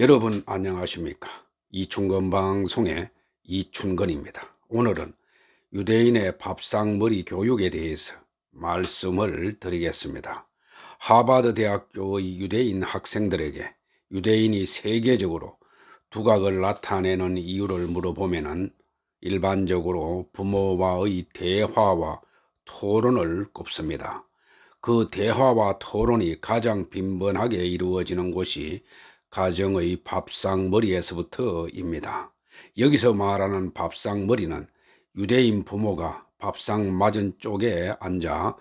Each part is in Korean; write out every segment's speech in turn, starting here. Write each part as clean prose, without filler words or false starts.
여러분 안녕하십니까? 이충건 방송의 이충건입니다. 오늘은 유대인의 밥상머리 교육에 대해서 말씀을 드리겠습니다. 하버드 대학교의 유대인 학생들에게 유대인이 세계적으로 두각을 나타내는 이유를 물어보면 일반적으로 부모와의 대화와 토론을 꼽습니다. 그 대화와 토론이 가장 빈번하게 이루어지는 곳이 가정의 밥상머리에서부터입니다. 여기서 말하는 밥상머리는 유대인 부모가 밥상 맞은 쪽에 앉아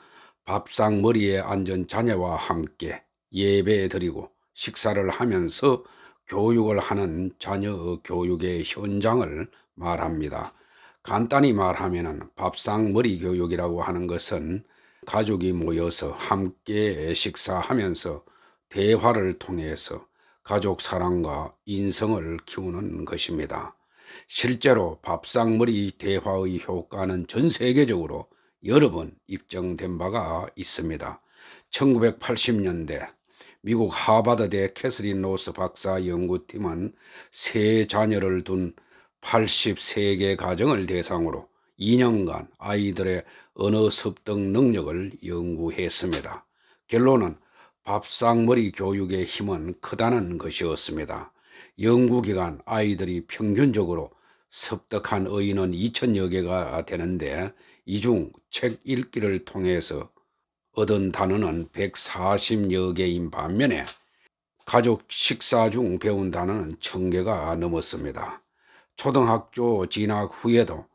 밥상머리에 앉은 자녀와 함께 예배 드리고 식사를 하면서 교육을 하는 자녀 교육의 현장을 말합니다. 간단히 말하면 밥상머리 교육이라고 하는 것은 가족이 모여서 함께 식사하면서 대화를 통해서 가족 사랑과 인성을 키우는 것입니다. 실제로 밥상머리 대화의 효과는 전 세계적으로 여러 번 입증된 바가 있습니다. 1980년대 미국 하버드대 캐서린 로스 박사 연구팀은 세 자녀를 둔 83개 가정을 대상으로 2년간 아이들의 언어 습득 능력을 연구했습니다. 결론은 밥상머리 교육의 힘은 크다는 것이었습니다. 연구기간 아이들이 평균적으로 습득한 어휘는 2000여 개가 되는데 이 중 책 읽기를 통해서 얻은 단어는 140여 개인 반면에 가족 식사 중 배운 단어는 1000개가 넘었습니다. 초등학교 진학 후에도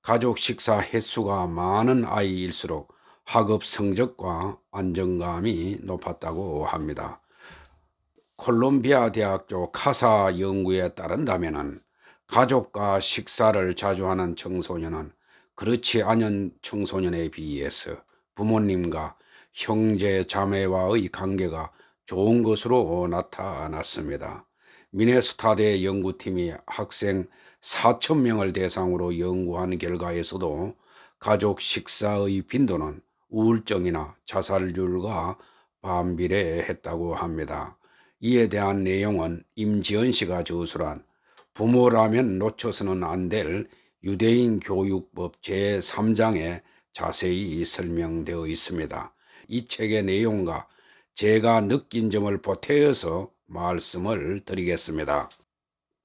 가족 식사 횟수가 많은 아이일수록 학업 성적과 안정감이 높았다고 합니다. 콜롬비아 대학교 카사 연구에 따른다면 가족과 식사를 자주 하는 청소년은 그렇지 않은 청소년에 비해서 부모님과 형제 자매와의 관계가 좋은 것으로 나타났습니다. 미네소타대 연구팀이 학생 4,000명을 대상으로 연구한 결과에서도 가족 식사의 빈도는 우울증이나 자살률과 반비례했다고 합니다. 이에 대한 내용은 임지연 씨가 저술한 부모라면 놓쳐서는 안 될 유대인 교육법 제3장에 자세히 설명되어 있습니다. 이 책의 내용과 제가 느낀 점을 보태어서 말씀을 드리겠습니다.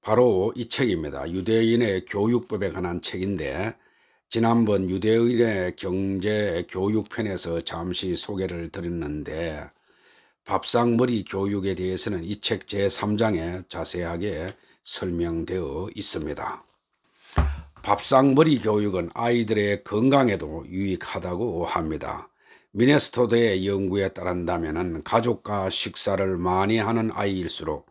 바로 이 책입니다. 유대인의 교육법에 관한 책인데 지난번 유대인의 경제 교육 편에서 잠시 소개를 드렸는데 밥상머리 교육에 대해서는 이 책 제3장에 자세하게 설명되어 있습니다. 밥상머리 교육은 아이들의 건강에도 유익하다고 합니다. 미네소타대 연구에 따른다면 가족과 식사를 많이 하는 아이일수록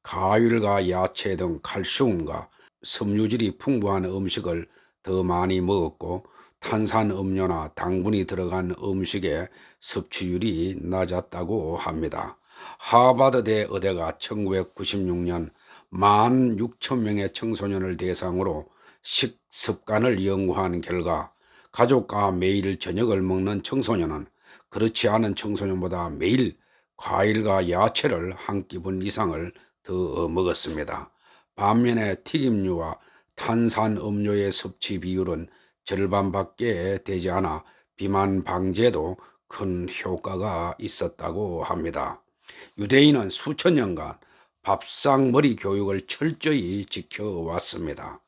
과일과 야채 등 칼슘과 섬유질이 풍부한 음식을 더 많이 먹었고 탄산음료나 당분이 들어간 음식의 섭취율이 낮았다고 합니다. 하버드대 의대가 1996년 16,000명의 청소년을 대상으로 식습관을 연구한 결과 가족과 매일 저녁을 먹는 청소년은 그렇지 않은 청소년보다 매일 과일과 야채를 한 끼분 이상을 더 먹었습니다. 반면에 튀김류와 탄산음료의 섭취 비율은 절반밖에 되지 않아 비만 방지에도 큰 효과가 있었다고 합니다. 유대인은 수천 년간 밥상머리 교육을 철저히 지켜왔습니다.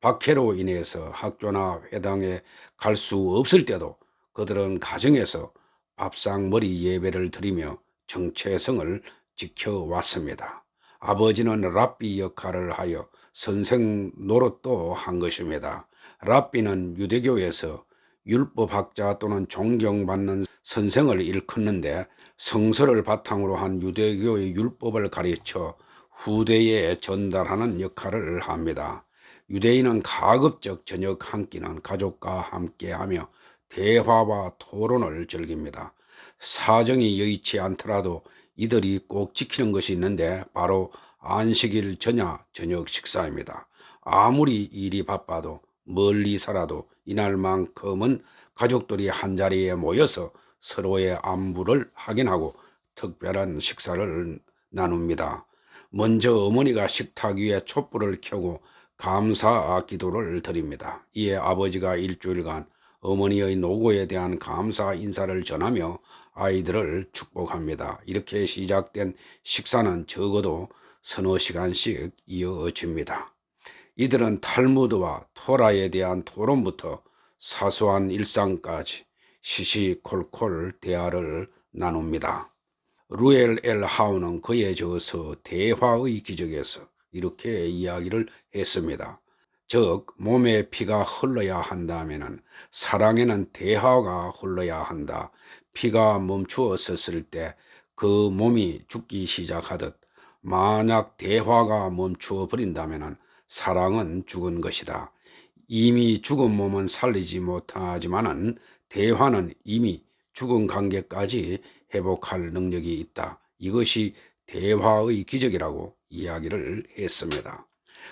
박해로 인해서 학교나 회당에 갈 수 없을 때도 그들은 가정에서 밥상머리 예배를 드리며 정체성을 지켜왔습니다. 아버지는 랍비 역할을 하여 선생 노릇도 한 것입니다. 랍비는 유대교에서 율법학자 또는 존경받는 선생을 일컫는데 성서를 바탕으로 한 유대교의 율법을 가르쳐 후대에 전달하는 역할을 합니다. 유대인은 가급적 저녁 한 끼는 가족과 함께하며 대화와 토론을 즐깁니다. 사정이 여의치 않더라도 이들이 꼭 지키는 것이 있는데 바로 안식일 전야 저녁 식사입니다. 아무리 일이 바빠도 멀리 살아도 이날만큼은 가족들이 한자리에 모여서 서로의 안부를 확인하고 특별한 식사를 나눕니다. 먼저 어머니가 식탁 위에 촛불을 켜고 감사 기도를 드립니다. 이에 아버지가 일주일간 어머니의 노고에 대한 감사 인사를 전하며 아이들을 축복합니다. 이렇게 시작된 식사는 적어도 서너 시간씩 이어집니다. 이들은 탈무드와 토라에 대한 토론부터 사소한 일상까지 시시콜콜 대화를 나눕니다. 루엘 엘 하우는 그의 저서 대화의 기적에서 이렇게 이야기를 했습니다. 즉 몸에 피가 흘러야 한다면 사랑에는 대화가 흘러야 한다. 피가 멈추었을 때 그 몸이 죽기 시작하듯 만약 대화가 멈추어 버린다면 사랑은 죽은 것이다. 이미 죽은 몸은 살리지 못하지만은 대화는 이미 죽은 관계까지 회복할 능력이 있다. 이것이 대화의 기적이라고 이야기를 했습니다.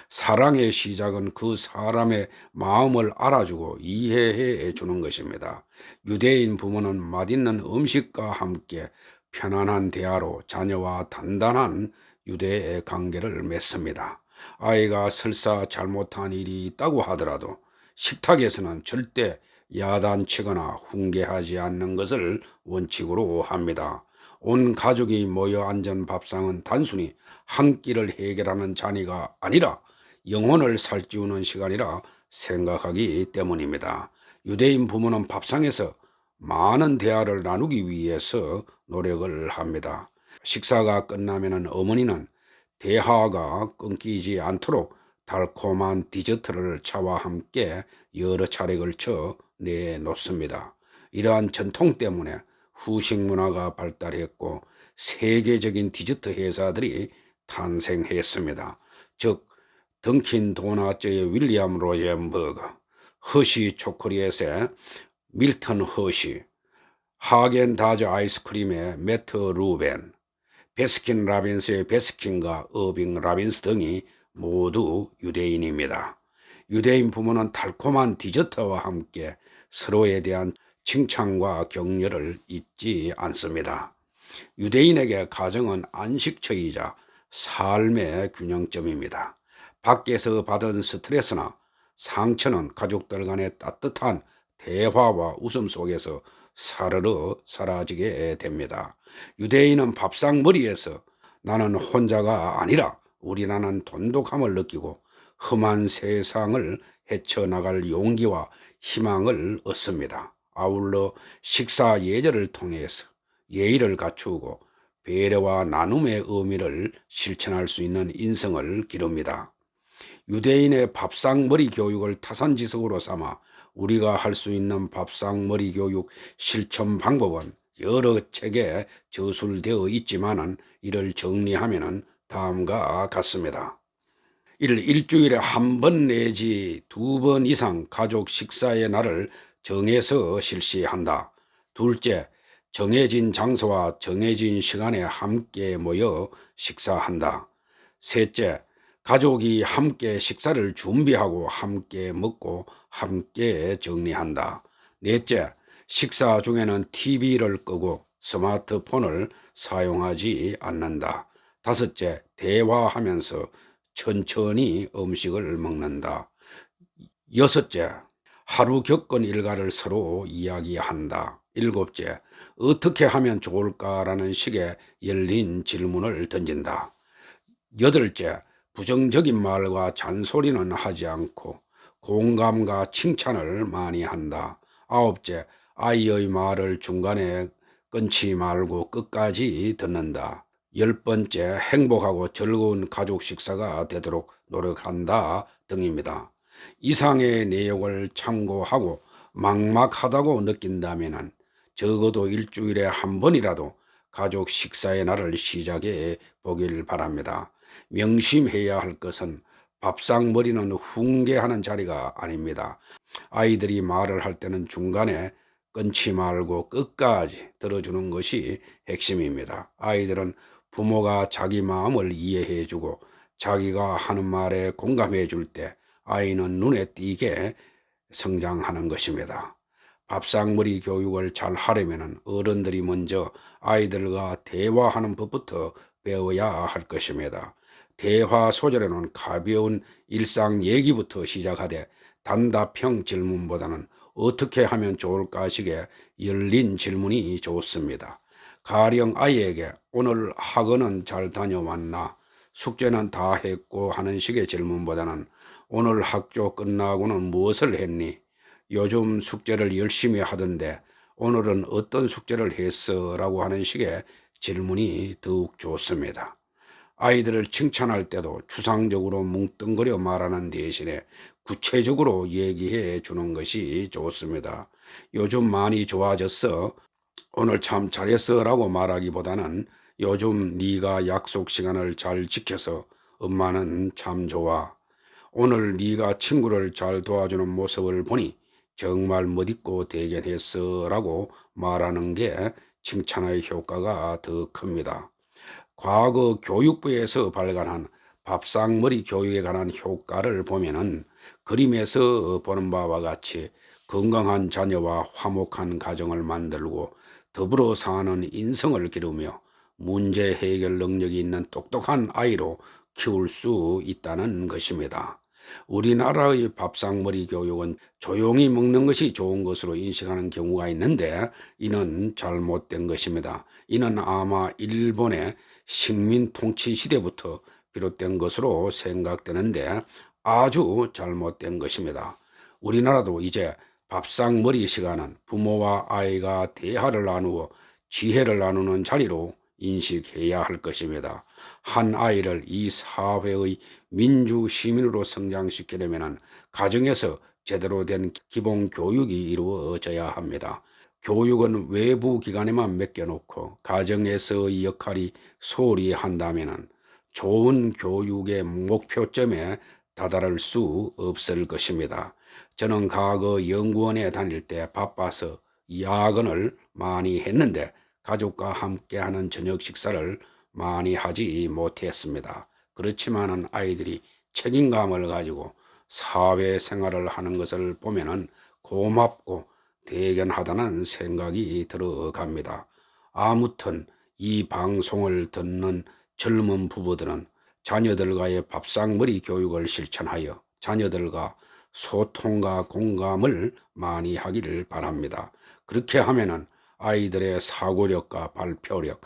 사랑의 시작은 그 사람의 마음을 알아주고 이해해 주는 것입니다. 유대인 부모는 맛있는 음식과 함께 편안한 대화로 자녀와 단단한 유대의 관계를 맺습니다. 아이가 설사 잘못한 일이 있다고 하더라도 식탁에서는 절대 야단치거나 훈계하지 않는 것을 원칙으로 합니다. 온 가족이 모여 앉은 밥상은 단순히 한 끼를 해결하는 자리가 아니라 영혼을 살찌우는 시간이라 생각하기 때문입니다. 유대인 부모는 밥상에서 많은 대화를 나누기 위해서 노력을 합니다. 식사가 끝나면 어머니는 대화가 끊기지 않도록 달콤한 디저트를 차와 함께 여러 차례 걸쳐 내놓습니다. 이러한 전통 때문에 후식 문화가 발달했고 세계적인 디저트 회사들이 탄생했습니다. 즉 던킨 도너츠의 윌리엄 로젠버그, 허쉬 초콜릿의 밀턴 허쉬, 하겐다즈 아이스크림의 매트 루벤, 베스킨 라빈스의 베스킨과 어빙 라빈스 등이 모두 유대인입니다. 유대인 부모는 달콤한 디저트와 함께 서로에 대한 칭찬과 격려를 잊지 않습니다. 유대인에게 가정은 안식처이자 삶의 균형점입니다. 밖에서 받은 스트레스나 상처는 가족들 간의 따뜻한 대화와 웃음 속에서 사르르 사라지게 됩니다. 유대인은 밥상머리에서 나는 혼자가 아니라 우리라는 돈독함을 느끼고 험한 세상을 헤쳐나갈 용기와 희망을 얻습니다. 아울러 식사 예절을 통해서 예의를 갖추고 배려와 나눔의 의미를 실천할 수 있는 인성을 기릅니다. 유대인의 밥상머리 교육을 타산지석으로 삼아 우리가 할 수 있는 밥상머리 교육 실천 방법은 여러 책에 저술되어 있지만은 이를 정리하면은 다음과 같습니다. 1. 일주일에 한 번 내지 2번 이상 가족 식사의 날을 정해서 실시한다. 둘째, 정해진 장소와 정해진 시간에 함께 모여 식사한다. 셋째, 가족이 함께 식사를 준비하고 함께 먹고 함께 정리한다. 넷째, 식사 중에는 TV를 끄고 스마트폰을 사용하지 않는다. 다섯째, 대화하면서 천천히 음식을 먹는다. 여섯째, 하루 겪은 일과를 서로 이야기한다. 일곱째, 어떻게 하면 좋을까라는 식의 열린 질문을 던진다. 여덟째, 부정적인 말과 잔소리는 하지 않고 공감과 칭찬을 많이 한다. 아홉째, 아이의 말을 중간에 끊지 말고 끝까지 듣는다. 10번째, 행복하고 즐거운 가족 식사가 되도록 노력한다 등입니다. 이상의 내용을 참고하고 막막하다고 느낀다면 적어도 일주일에 한 번이라도 가족 식사의 날을 시작해 보길 바랍니다. 명심해야 할 것은 밥상머리는 훈계하는 자리가 아닙니다. 아이들이 말을 할 때는 중간에 끊지 말고 끝까지 들어주는 것이 핵심입니다. 아이들은 부모가 자기 마음을 이해해주고 자기가 하는 말에 공감해 줄 때 아이는 눈에 띄게 성장하는 것입니다. 밥상머리 교육을 잘 하려면 어른들이 먼저 아이들과 대화하는 법부터 배워야 할 것입니다. 대화 소절에는 가벼운 일상 얘기부터 시작하되 단답형 질문보다는 어떻게 하면 좋을까 식의 열린 질문이 좋습니다. 가령 아이에게 오늘 학원은 잘 다녀왔나? 숙제는 다 했고 하는 식의 질문보다는 오늘 학교 끝나고는 무엇을 했니? 요즘 숙제를 열심히 하던데 오늘은 어떤 숙제를 했어? 라고 하는 식의 질문이 더욱 좋습니다. 아이들을 칭찬할 때도 추상적으로 뭉뚱그려 말하는 대신에 구체적으로 얘기해 주는 것이 좋습니다. 요즘 많이 좋아졌어. 오늘 참 잘했어 라고 말하기보다는 요즘 네가 약속 시간을 잘 지켜서 엄마는 참 좋아. 오늘 네가 친구를 잘 도와주는 모습을 보니 정말 멋있고 대견했어 라고 말하는 게 칭찬의 효과가 더 큽니다. 과거 교육부에서 발간한 밥상머리 교육에 관한 효과를 보면은 그림에서 보는 바와 같이 건강한 자녀와 화목한 가정을 만들고 더불어 사는 인성을 기르며 문제 해결 능력이 있는 똑똑한 아이로 키울 수 있다는 것입니다. 우리나라의 밥상머리 교육은 조용히 먹는 것이 좋은 것으로 인식하는 경우가 있는데 이는 잘못된 것입니다. 이는 아마 일본의 식민 통치 시대부터 비롯된 것으로 생각되는데 아주 잘못된 것입니다. 우리나라도 이제 밥상머리 시간은 부모와 아이가 대화를 나누어 지혜를 나누는 자리로 인식해야 할 것입니다. 한 아이를 이 사회의 민주 시민으로 성장시키려면 가정에서 제대로 된 기본 교육이 이루어져야 합니다. 교육은 외부 기관에만 맡겨놓고 가정에서의 역할이 소홀히 한다면 좋은 교육의 목표점에 다다를 수 없을 것입니다. 저는 과거 연구원에 다닐 때 바빠서 야근을 많이 했는데 가족과 함께하는 저녁 식사를 많이 하지 못했습니다. 그렇지만은 아이들이 책임감을 가지고 사회생활을 하는 것을 보면은 고맙고 대견하다는 생각이 들어갑니다. 아무튼 이 방송을 듣는 젊은 부부들은 자녀들과의 밥상머리 교육을 실천하여 자녀들과 소통과 공감을 많이 하기를 바랍니다. 그렇게 하면은 아이들의 사고력과 발표력,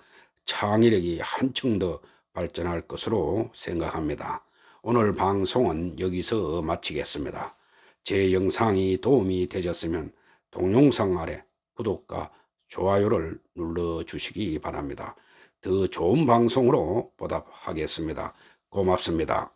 창의력이 한층 더 발전할 것으로 생각합니다. 오늘 방송은 여기서 마치겠습니다. 제 영상이 도움이 되셨으면 동영상 아래 구독과 좋아요를 눌러주시기 바랍니다. 더 좋은 방송으로 보답하겠습니다. 고맙습니다.